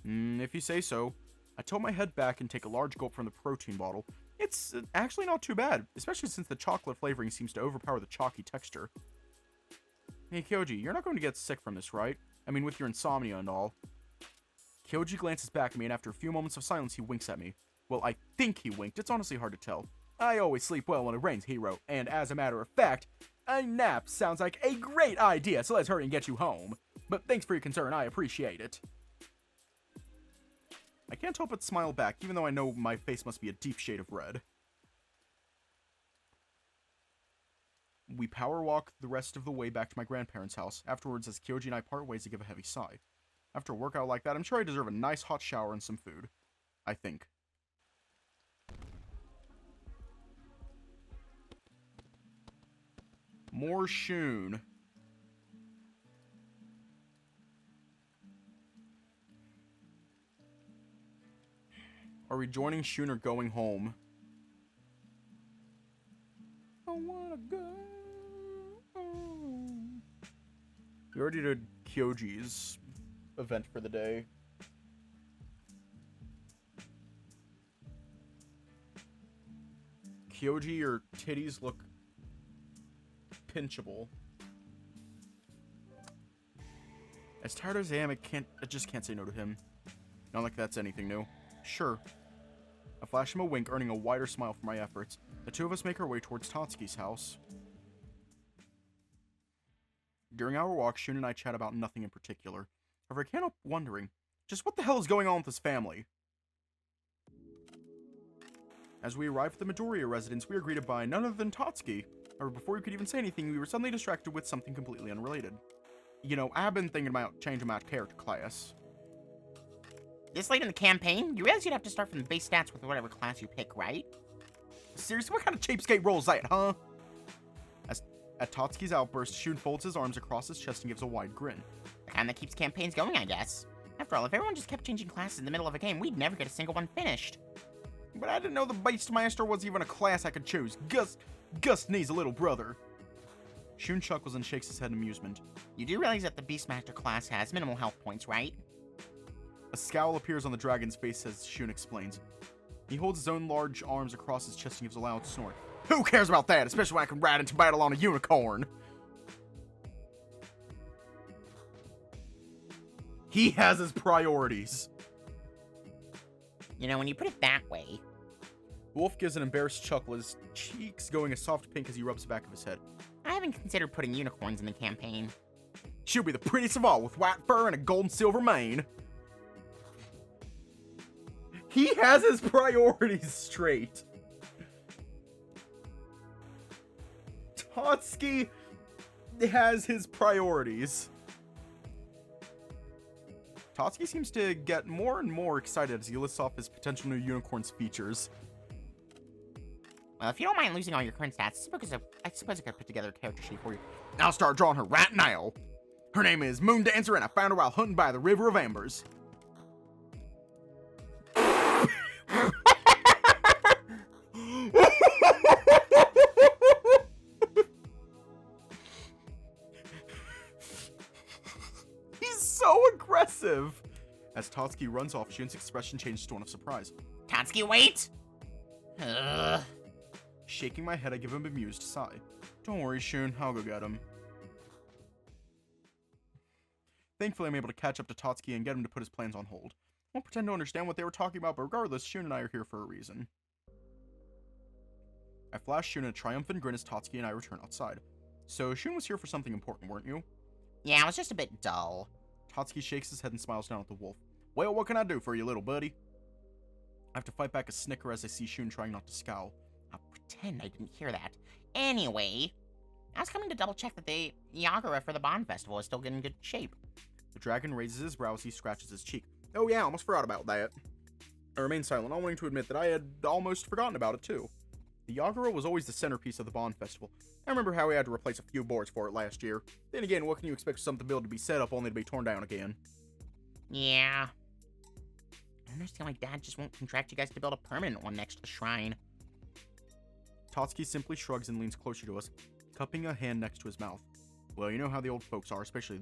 A: If you say so. I tilt my head back and take a large gulp from the protein bottle. It's actually not too bad, especially since the chocolate flavoring seems to overpower the chalky texture. Hey Kyouji, you're not going to get sick from this, right? I mean, with your insomnia and all. Kyouji glances back at me, and after a few moments of silence, he winks at me. Well, I think he winked. It's honestly hard to tell. I always sleep well when it rains, hero, and as a matter of fact, a nap sounds like a great idea, so let's hurry and get you home. But thanks for your concern, I appreciate it. I can't help but smile back, even though I know my face must be a deep shade of red. We power walk the rest of the way back to my grandparents' house, afterwards as Kyouji and I part ways to give a heavy sigh. After a workout like that, I'm sure I deserve a nice hot shower and some food. I think. More Shun. Are we joining Shun or going home? I wanna go home. We already did Kyoji's event for the day. Kyouji, your titties look pinchable. As tired as I am, I just can't say no to him. Not like that's anything new. Sure. I flash him a wink, earning a wider smile for my efforts. The two of us make our way towards Tatsuki's house. During our walk, Shun and I chat about nothing in particular. However, I can't help wondering, just what the hell is going on with this family? As we arrive at the Midoriya residence, we are greeted by none other than Tatsuki. However, before we could even say anything, we were suddenly distracted with something completely unrelated. You know, I've been thinking about changing my character class.
D: This late in the campaign, you realize you'd have to start from the base stats with whatever class you pick, right?
A: Seriously, what kind of cheapskate role is that, huh? At Tatsuki's outburst, Shun folds his arms across his chest and gives a wide grin.
D: The kind that keeps campaigns going, I guess. After all, if everyone just kept changing classes in the middle of a game, we'd never get a single one finished.
A: But I didn't know the Beastmaster was even a class I could choose. Gus needs a little brother. Shun chuckles and shakes his head in amusement.
D: You do realize that the Beastmaster class has minimal health points, right?
A: A scowl appears on the dragon's face as Shun explains. He holds his own large arms across his chest and gives a loud snort. Who cares about that, especially when I can ride into battle on a unicorn? He has his priorities.
D: You know, when you put it that way.
A: Wolf gives an embarrassed chuckle, his cheeks going a soft pink as he rubs the back of his head.
D: I haven't considered putting unicorns in the campaign.
A: She'll be the prettiest of all, with white fur and a gold and silver mane. He has his priorities straight. Tatsuki has his priorities. Tatsuki seems to get more and more excited as he lists off his potential new unicorn's features.
D: Well, if you don't mind losing all your current stats, I suppose I could put together a character sheet for you.
C: I'll start drawing her right now. Her name is Moon Dancer, and I found her while hunting by the River of Ambers.
A: He's so aggressive! As Tatsuki runs off, Shun's expression changes to one of surprise.
D: Tatsuki, wait! Ugh.
A: Shaking my head, I give him a bemused sigh. Don't worry, Shun, I'll go get him. Thankfully, I'm able to catch up to Tatsuki and get him to put his plans on hold. I won't pretend to understand what they were talking about, but regardless, Shun and I are here for a reason. I flash Shun a triumphant grin as Tatsuki and I return outside. So, Shun was here for something important, weren't you?
D: Yeah, it was just a bit dull.
A: Tatsuki shakes his head and smiles down at the wolf. Well, what can I do for you, little buddy? I have to fight back a snicker as I see Shun trying not to scowl.
D: I'll pretend I didn't hear that. Anyway, I was coming to double check that the Yagura for the Bond Festival is still in good shape.
A: The dragon raises his brow as he scratches his cheek. Oh yeah, I almost forgot about that. I remain silent, not wanting to admit that I had almost forgotten about it too. The Yagura was always the centerpiece of the Bond Festival. I remember how we had to replace a few boards for it last year. Then again, what can you expect something built to be set up only to be torn down again?
D: Yeah. I understand why Dad just won't contract you guys to build a permanent one next to the shrine.
A: Tatsuki simply shrugs and leans closer to us, cupping a hand next to his mouth. Well, you know how the old folks are, especially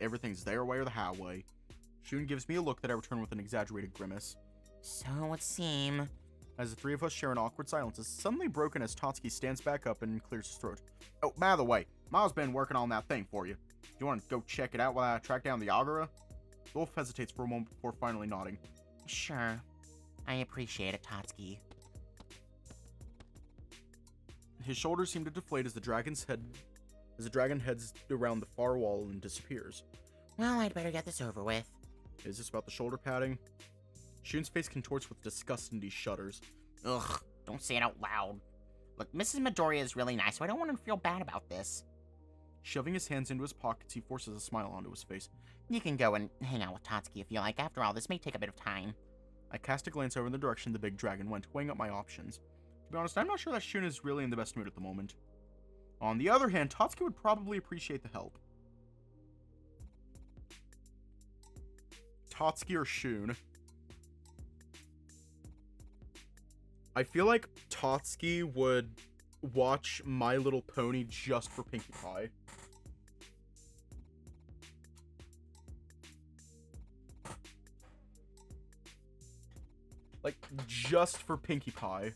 A: everything's their way or the highway. Shun gives me a look that I return with an exaggerated grimace.
D: So it would seem.
A: As the three of us share an awkward silence is suddenly broken as Tatsuki stands back up and clears his throat. Oh, by the way, Miles been working on that thing for you. Do you want to go check it out while I track down the Yagura? Wolf hesitates for a moment before finally nodding.
D: Sure. I appreciate it, Tatsuki.
A: His shoulders seem to deflate as the dragon heads around the far wall and disappears.
D: Well, I'd better get this over with.
A: Is this about the shoulder padding? Shun's face contorts with disgust and he shudders.
D: Ugh, don't say it out loud. Look, Mrs. Midoriya is really nice, so I don't want him to feel bad about this.
A: Shoving his hands into his pockets, he forces a smile onto his face.
D: You can go and hang out with Tatsuki if you like. After all, this may take a bit of time.
A: I cast a glance over in the direction the big dragon went, weighing up my options. To be honest, I'm not sure that Shun is really in the best mood at the moment. On the other hand, Tatsuki would probably appreciate the help. Tatsuki or Shun? I feel like Tatsuki would watch My Little Pony just for Pinkie Pie. Like, just for Pinkie Pie.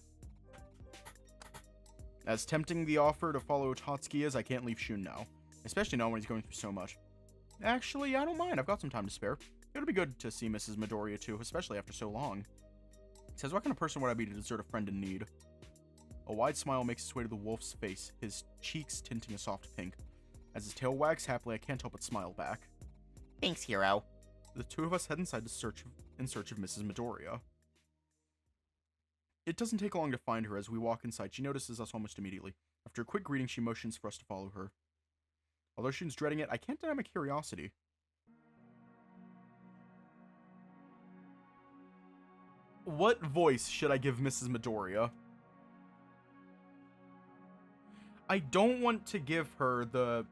A: As tempting the offer to follow Tatsuki is, I can't leave Shun now. Especially now when he's going through so much. Actually, I don't mind. I've got some time to spare. It'll be good to see Mrs. Midoriya too, especially after so long. He says, what kind of person would I be to desert a friend in need? A wide smile makes its way to the wolf's face, his cheeks tinting a soft pink. As his tail wags happily, I can't help but smile back.
D: Thanks, hero.
A: The two of us head inside in search of Mrs. Midoriya. It doesn't take long to find her. As we walk inside, she notices us almost immediately. After a quick greeting, she motions for us to follow her. Although Shun's dreading it, I can't deny my curiosity. What voice should I give Mrs. Midoriya? I don't want to give her the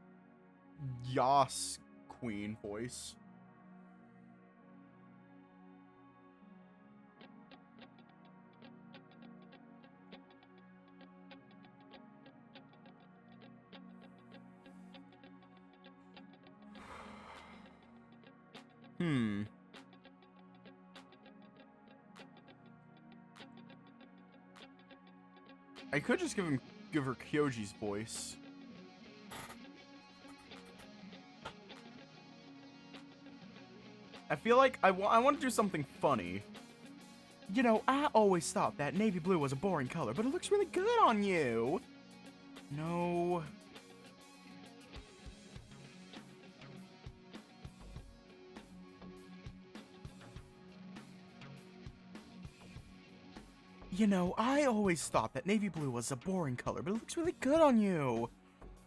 A: Yas Queen voice. I could just give her Kyouji's voice. I feel like I want to do something funny. You know, I always thought that navy blue was a boring color, but it looks really good on you. No. You know, I always thought that navy blue was a boring color, but it looks really good on you.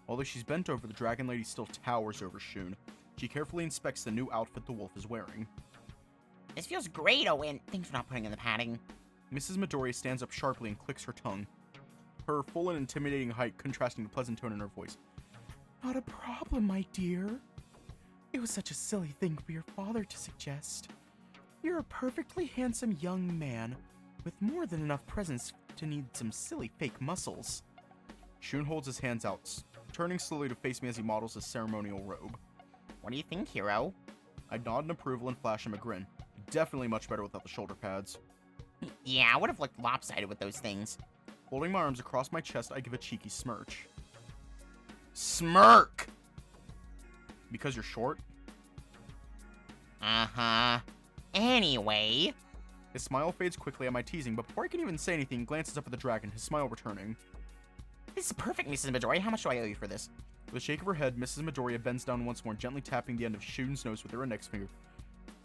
A: Although she's bent over, the dragon lady still towers over Shun.
C: She carefully inspects the new outfit the wolf is wearing.
D: This feels great, Owen. Thanks for not putting in the padding.
C: Mrs. Midoriya stands up sharply and clicks her tongue, her full and intimidating height contrasting the pleasant tone in her voice.
A: Not a problem, my dear. It was such a silly thing for your father to suggest. You're a perfectly handsome young man with more than enough presence to need some silly fake muscles.
C: Shun holds his hands out, turning slowly to face me as he models his ceremonial robe.
D: What do you think, hero?
C: I nod in approval and flash him a grin. Definitely much better without the shoulder pads.
D: Yeah, I would have looked lopsided with those things.
C: Holding my arms across my chest, I give a cheeky smirch. Smirk! Because you're short?
D: Uh-huh. Anyway.
C: His smile fades quickly at my teasing, but before I can even say anything, he glances up at the dragon, his smile returning.
D: This is perfect, Mrs. Midoriya. How much do I owe you for this?
C: With a shake of her head, Mrs. Midoriya bends down once more, gently tapping the end of Shun's nose with her index finger.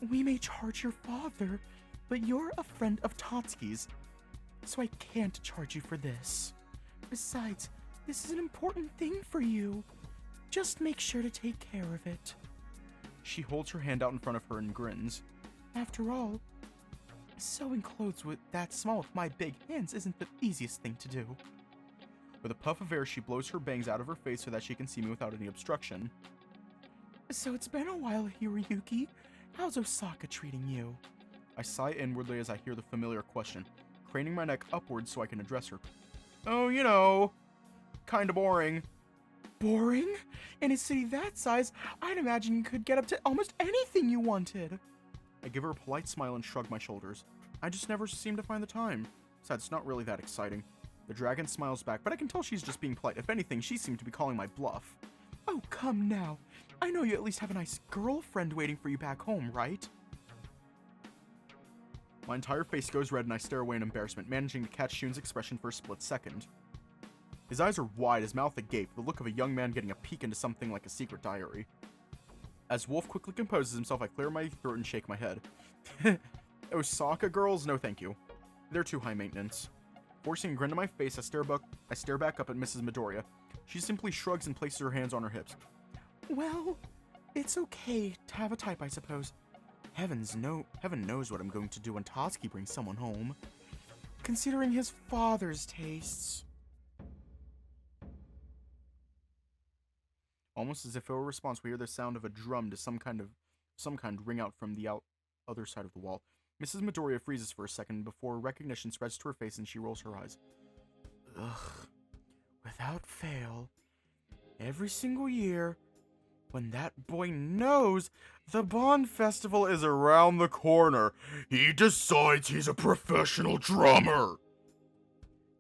A: We may charge your father, but you're a friend of Tatsuki's, so I can't charge you for this. Besides, this is an important thing for you. Just make sure to take care of it.
C: She holds her hand out in front of her and grins.
A: After all, sewing clothes with that small with my big hands isn't the easiest thing to do.
C: With a puff of air, she blows her bangs out of her face so that she can see me without any obstruction.
A: So it's been a while, Hiroyuki. How's Osaka treating you?
C: I sigh inwardly as I hear the familiar question, craning my neck upwards so I can address her. Oh, you know, kinda boring.
A: Boring? In a city that size, I'd imagine you could get up to almost anything you wanted.
C: I give her a polite smile and shrug my shoulders. I just never seem to find the time. Besides, it's not really that exciting. The dragon smiles back, but I can tell she's just being polite. If anything, she seemed to be calling my bluff.
A: Oh, come now. I know you at least have a nice girlfriend waiting for you back home, right?
C: My entire face goes red and I stare away in embarrassment, managing to catch Shun's expression for a split second. His eyes are wide, his mouth agape, the look of a young man getting a peek into something like a secret diary. As Wolf quickly composes himself, I clear my throat and shake my head. Osaka girls? No thank you. They're too high maintenance. Forcing a grin to my face, I stare back up at Mrs. Midoriya. She simply shrugs and places her hands on her hips.
A: Well, it's okay to have a type, I suppose. Heaven knows what I'm going to do when Tatsuki brings someone home. Considering his father's tastes.
C: Almost as if it were a response, we hear the sound of a drum to some kind ring out from the other side of the wall. Mrs. Midoriya freezes for a second before recognition spreads to her face and she rolls her eyes.
A: Ugh. Without fail, every single year, when that boy knows the Bond Festival is around the corner, he decides he's a professional drummer.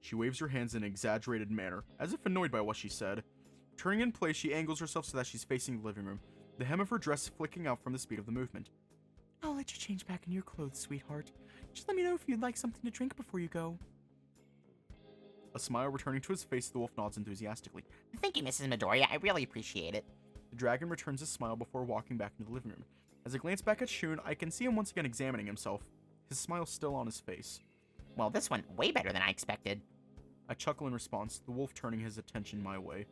C: She waves her hands in an exaggerated manner, as if annoyed by what she said. Turning in place, she angles herself so that she's facing the living room, the hem of her dress flicking out from the speed of the movement.
A: I'll let you change back in your clothes, sweetheart. Just let me know if you'd like something to drink before you go.
C: A smile returning to his face, the wolf nods enthusiastically.
D: Thank you, Mrs. Midoriya. I really appreciate it.
C: The dragon returns his smile before walking back into the living room. As I glance back at Shun, I can see him once again examining himself, his smile still on his face.
D: Well, this went way better than I expected.
C: I chuckle in response, the wolf turning his attention my way.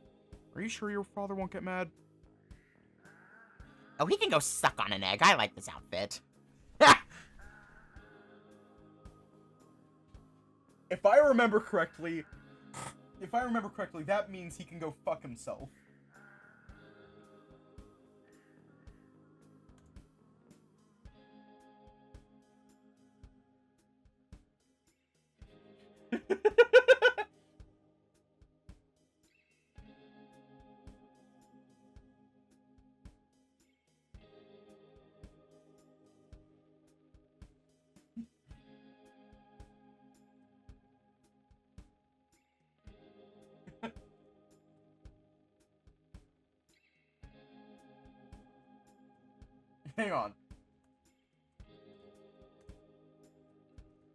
C: Are you sure your father won't get mad?
D: Oh, he can go suck on an egg. I like this outfit.
C: If I remember correctly, that means he can go fuck himself. Hang on.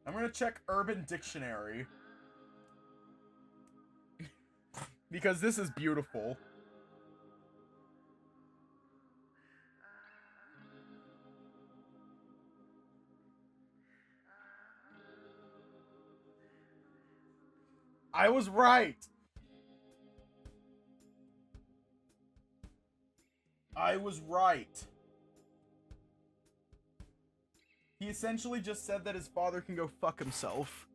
C: I'm gonna check Urban Dictionary. Because this is beautiful. I was right! I was right. He essentially just said that his father can go fuck himself.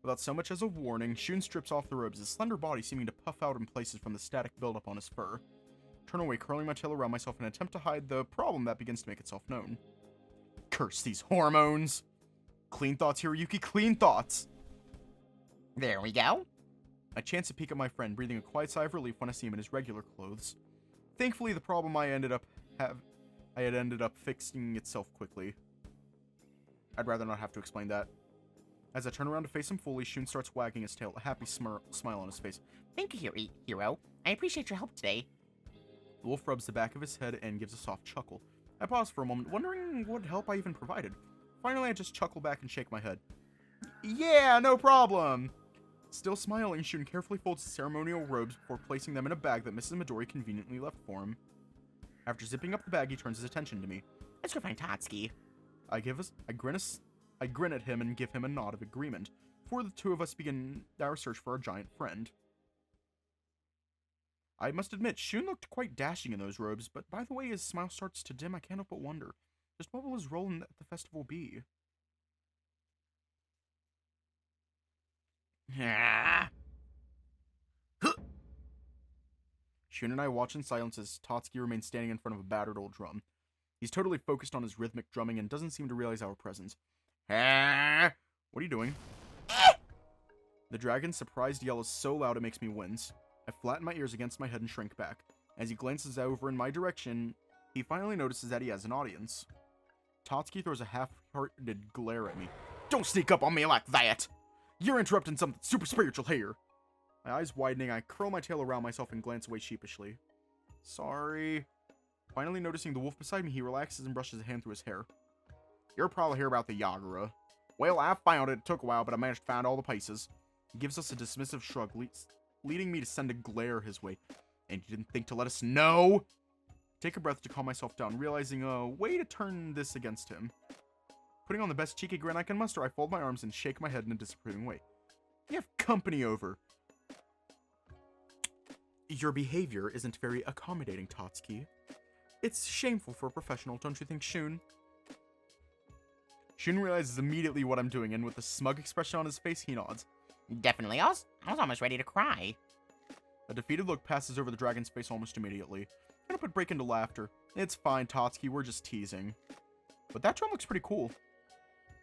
C: Without so much as a warning, Shun strips off the robes, his slender body seeming to puff out in places from the static buildup on his fur. Turn away, curling my tail around myself in an attempt to hide the problem that begins to make itself known. Curse these hormones! Clean thoughts, Hiroyuki, clean thoughts!
D: There we go.
C: I chance to peek at my friend, breathing a quiet sigh of relief when I see him in his regular clothes. Thankfully, the problem I had ended up fixing itself quickly. I'd rather not have to explain that. As I turn around to face him fully, Shun starts wagging his tail, a happy smile on his face.
D: Thank you, Hero. I appreciate your help today.
C: The wolf rubs the back of his head and gives a soft chuckle. I pause for a moment, wondering what help I even provided. Finally, I just chuckle back and shake my head. Yeah, no problem! Still smiling, Shun carefully folds his ceremonial robes before placing them in a bag that Mrs. Midori conveniently left for him. After zipping up the bag, he turns his attention to me.
D: Let's go find Tatsuki.
C: I grin at him and give him a nod of agreement, before the two of us begin our search for our giant friend. I must admit, Shun looked quite dashing in those robes, but by the way his smile starts to dim, I can't help but wonder, just what will his role in the festival be? Shun and I watch in silence as Tatsuki remains standing in front of a battered old drum. He's totally focused on his rhythmic drumming and doesn't seem to realize our presence. What are you doing? The dragon's surprised yell is so loud it makes me wince. I flatten my ears against my head and shrink back. As he glances over in my direction, he finally notices that he has an audience. Tatsuki throws a half-hearted glare at me. Don't sneak up on me like that! You're interrupting something super spiritual here! My eyes widening, I curl my tail around myself and glance away sheepishly. Sorry. Finally noticing the wolf beside me, he relaxes and brushes a hand through his hair. You're probably here about the Yagura. Well, I found it. It took a while, but I managed to find all the pieces. He gives us a dismissive shrug, leading me to send a glare his way. And you didn't think to let us know? Take a breath to calm myself down, realizing a way to turn this against him. Putting on the best cheeky grin I can muster, I fold my arms and shake my head in a disapproving way. You have company over. Your behavior isn't very accommodating, Tatsuki. It's shameful for a professional, don't you think, Shun? Shun realizes immediately what I'm doing, and with a smug expression on his face, he nods.
D: Definitely. I was almost ready to cry.
C: A defeated look passes over the dragon's face almost immediately. I don't break into laughter. It's fine, Tatsuki, we're just teasing. But that drum looks pretty cool.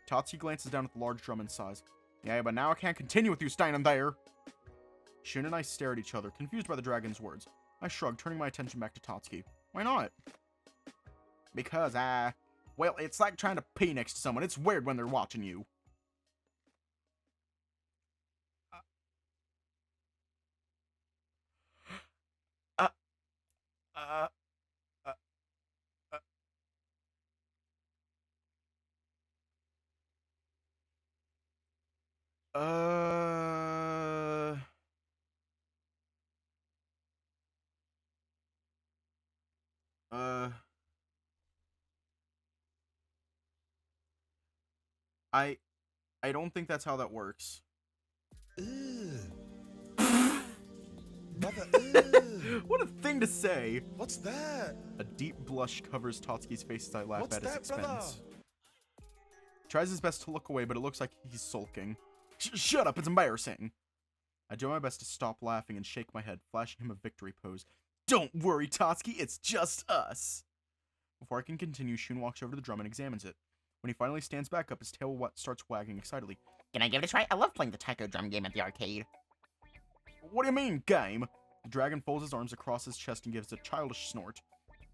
C: Tatsuki glances down at the large drum and sighs. Yeah, but now I can't continue with you standing there. Shun and I stare at each other, confused by the dragon's words. I shrug, turning my attention back to Tatsuki. Why not? Because, well, it's like trying to pee next to someone. It's weird when they're watching you. I don't think that's how that works. What a thing to say!
E: What's that?
C: A deep blush covers Tatsuki's face as I laugh
E: What's
C: at his
E: that,
C: expense.
E: brother?
C: Tries his best to look away, but it looks like he's sulking. Shut up, it's embarrassing! I do my best to stop laughing and shake my head, flashing him a victory pose. Don't worry, Tatsuki, it's just us! Before I can continue, Shun walks over to the drum and examines it. When he finally stands back up, his tail starts wagging excitedly.
D: Can I give it a try? I love playing the taiko drum game at the arcade.
C: What do you mean, game? The dragon folds his arms across his chest and gives a childish snort.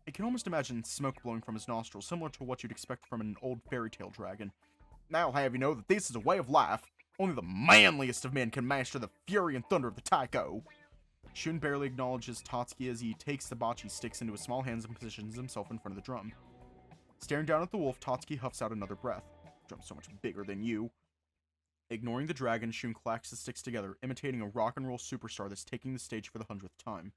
C: I can almost imagine smoke blowing from his nostrils, similar to what you'd expect from an old fairy tale dragon. I'll have you know that this is a way of life. Only the manliest of men can master the fury and thunder of the taiko. Shun barely acknowledges Tatsuki as he takes the bocce sticks into his small hands and positions himself in front of the drum. Staring down at the wolf, Tatsuki huffs out another breath. Drum's so much bigger than you. Ignoring the dragon, Shun clacks the sticks together, imitating a rock and roll superstar that's taking the stage for the 100th time.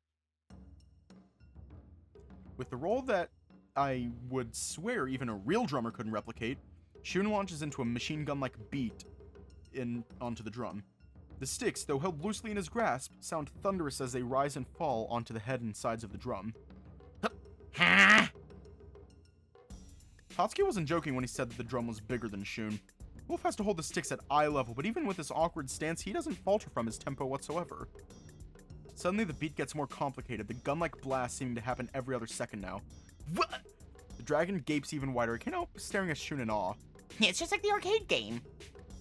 C: With the roll that I would swear even a real drummer couldn't replicate, Shun launches into a machine gun-like beat onto the drum. The sticks, though held loosely in his grasp, sound thunderous as they rise and fall onto the head and sides of the drum. Tatsuki wasn't joking when he said that the drum was bigger than Shun. Wolf has to hold the sticks at eye level, but even with this awkward stance, he doesn't falter from his tempo whatsoever. Suddenly, the beat gets more complicated, the gun-like blast seeming to happen every other second now. What? The dragon gapes even wider, it can't help staring at Shun in awe.
D: It's just like the arcade game.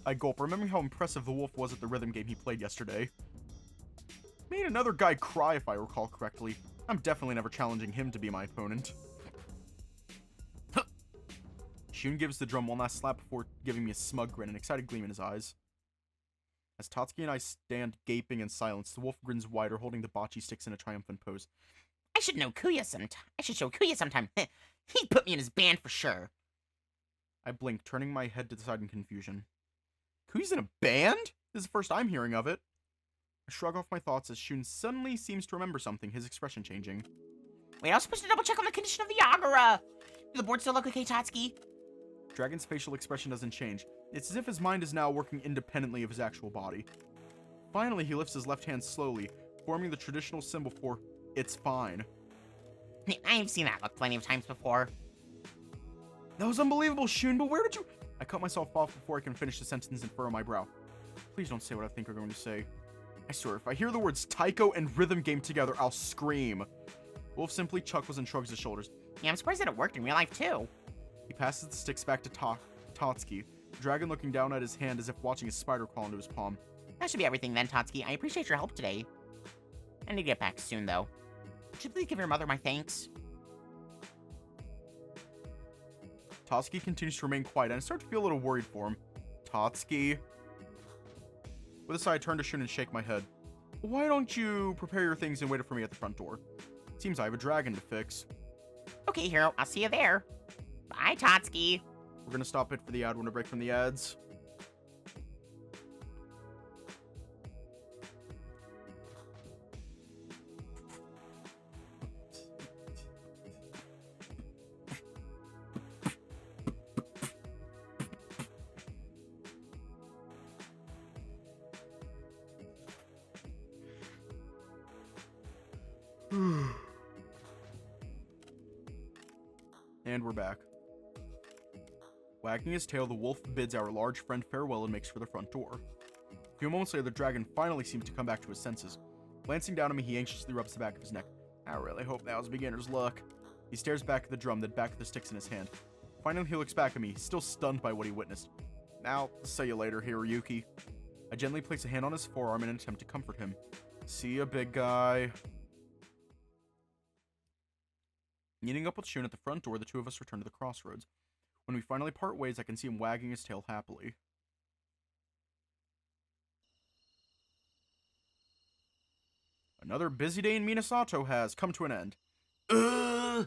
C: I gulp, remembering how impressive the wolf was at the rhythm game he played yesterday. Made another guy cry, if I recall correctly. I'm definitely never challenging him to be my opponent. Shun gives the drum one last slap before giving me a smug grin, an excited gleam in his eyes. As Tatsuki and I stand gaping in silence, the wolf grins wider, holding the bocce sticks in a triumphant pose.
D: I should show Kuya sometime. He'd put me in his band for sure.
C: I blink, turning my head to the side in confusion. Kuya's in a band? This is the first I'm hearing of it. I shrug off my thoughts as Shun suddenly seems to remember something, his expression changing.
D: Wait, I was supposed to double check on the condition of the Yagura. Do the board still look okay, Tatsuki?
C: Dragon's facial expression doesn't change. It's as if his mind is now working independently of his actual body. Finally, he lifts his left hand slowly, forming the traditional symbol for "it's fine."
D: I've seen that look plenty of times before.
C: That was unbelievable, Shun, but where did you... I cut myself off before I can finish the sentence and furrow my brow. Please don't say what I think you're going to say. I swear, if I hear the words taiko and rhythm game together, I'll scream. Wolf simply chuckles and shrugs his shoulders.
D: Yeah, I'm surprised that it worked in real life, too.
C: He passes the sticks back to Tatsuki, the dragon looking down at his hand as if watching a spider crawl into his palm.
D: That should be everything then, Tatsuki. I appreciate your help today. I need to get back soon, though. Would you please give your mother my thanks?
C: Tatsuki continues to remain quiet, and I start to feel a little worried for him. Tatsuki. With a sigh, I turn to Shun and shake my head. Why don't you prepare your things and wait for me at the front door? Seems I have a dragon to fix.
D: Okay, hero. I'll see you there. Bye, Tatsuki.
C: We're gonna stop it for the ad when a break from the ads. And we're back. Wagging his tail, the wolf bids our large friend farewell and makes for the front door. A few moments later, the dragon finally seems to come back to his senses. Glancing down at me, he anxiously rubs the back of his neck. I really hope that was beginner's luck. He stares back at the drum, then back at the sticks in his hand. Finally, he looks back at me, still stunned by what he witnessed. Now, see you later, Hiroyuki. I gently place a hand on his forearm in an attempt to comfort him. See ya, big guy. Meeting up with Shun at the front door, the two of us return to the crossroads. When we finally part ways, I can see him wagging his tail happily. Another busy day in Minasato has come to an end. I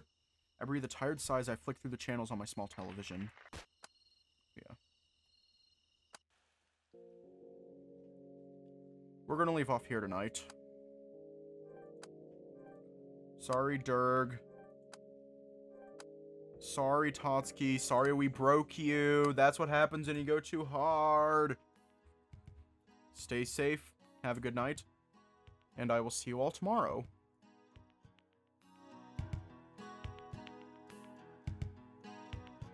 C: breathe a tired sigh as I flick through the channels on my small television. Yeah. We're gonna leave off here tonight. Sorry, Durg. Sorry, Tatsuki. Sorry we broke you. That's what happens when you go too hard. Stay safe. Have a good night. And I will see you all tomorrow.